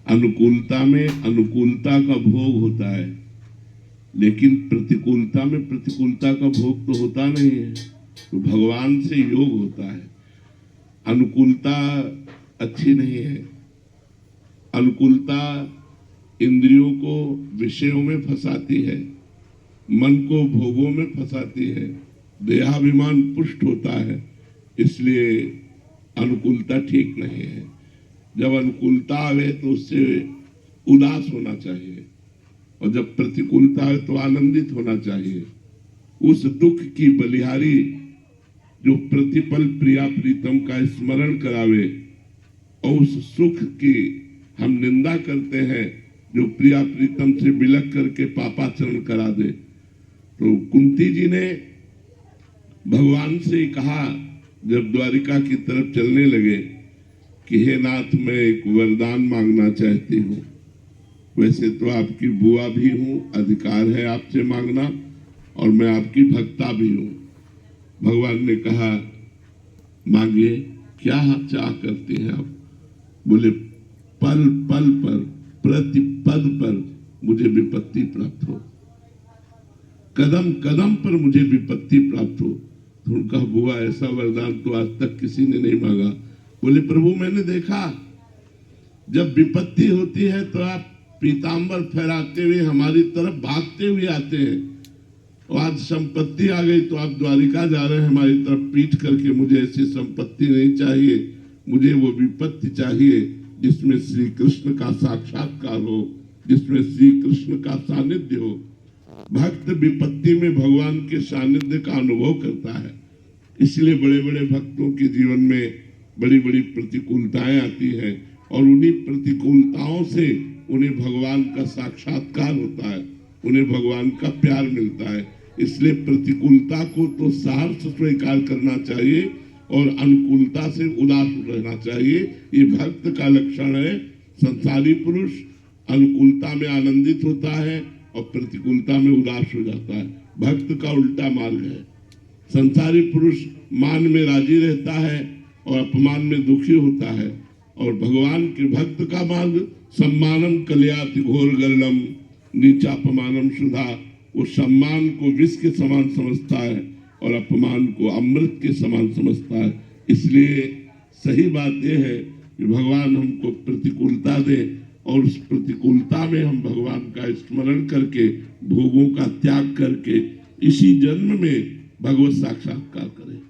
अनुकूलता में अनुकूलता का भोग होता है, लेकिन प्रतिकूलता में प्रतिकूलता का भोग तो होता नहीं है। तो भगवान से योग होता है। अनुकूलता अच्छी नहीं है। अनुकूलता इंद्रियों को विषयों में फंसाती है, मन को भोगों में फंसाती है, देहाभिमान पुष्ट होता है। इसलिए अनुकूलता ठीक नहीं है। जब अनुकूलता आवे तो उससे उदास होना चाहिए, और जब प्रतिकूलता आवे तो आनंदित होना चाहिए। उस दुख की बलिहारी जो प्रतिपल प्रिया प्रीतम का स्मरण करावे, और उस सुख की हम निंदा करते हैं जो प्रिया प्रीतम से बिलक करके पापाचरण करा दे। तो कुंती जी ने भगवान से कहा, जब द्वारिका की तरफ चलने लगे, कि हे नाथ, मैं एक वरदान मांगना चाहती हूँ। वैसे तो आपकी बुआ भी हूँ, अधिकार है आपसे मांगना, और मैं आपकी भक्ता भी हूँ। भगवान ने कहा, मांगिए, क्या चाह करती हैं आप? बोले, पल पल पर, प्रति पद पर मुझे विपत्ति प्राप्त हो, कदम कदम पर मुझे विपत्ति प्राप्त हो। तो उनका, बुआ, ऐसा वरदान तो आज तक किसी ने नहीं मांगा। बोले, प्रभु, मैंने देखा जब विपत्ति होती है तो आप पीतांबर फहराते हुए हमारी तरफ भागते हुए आते हैं, और आज संपत्ति आ गई तो आप द्वारिका जा रहे हैं हमारी तरफ पीठ करके। मुझे ऐसी संपत्ति नहीं चाहिए, मुझे वो विपत्ति चाहिए जिसमें श्री कृष्ण का साक्षात्कार हो, जिसमें श्री कृष्ण का सानिध्य हो। भक्त विपत्ति में भगवान के सानिध्य का अनुभव करता है। इसलिए बड़े बड़े भक्तों के जीवन में बड़ी बड़ी प्रतिकूलताएं आती हैं, और उन्हीं प्रतिकूलताओं से उन्हें भगवान का साक्षात्कार होता है, उन्हें भगवान का प्यार मिलता है। इसलिए प्रतिकूलता को तो सहर्ष स्वीकार करना चाहिए, और अनुकूलता से उदास रहना चाहिए। ये भक्त का लक्षण है। संसारी पुरुष अनुकूलता में आनंदित होता है और प्रतिकूलता में उदास हो जाता है। भक्त का उल्टा मार्ग है। संसारी पुरुष मान में राजी रहता है और अपमान में दुखी होता है, और भगवान के भक्त का मार्ग सम्मानम कल्याति घोर गर्लम नीचापमानम सुधा। वो सम्मान को विष के समान समझता है और अपमान को अमृत के समान समझता है। इसलिए सही बात यह है कि भगवान हमको प्रतिकूलता दे, और उस प्रतिकूलता में हम भगवान का स्मरण करके, भोगों का त्याग करके इसी जन्म में भगवत साक्षात्कार करें।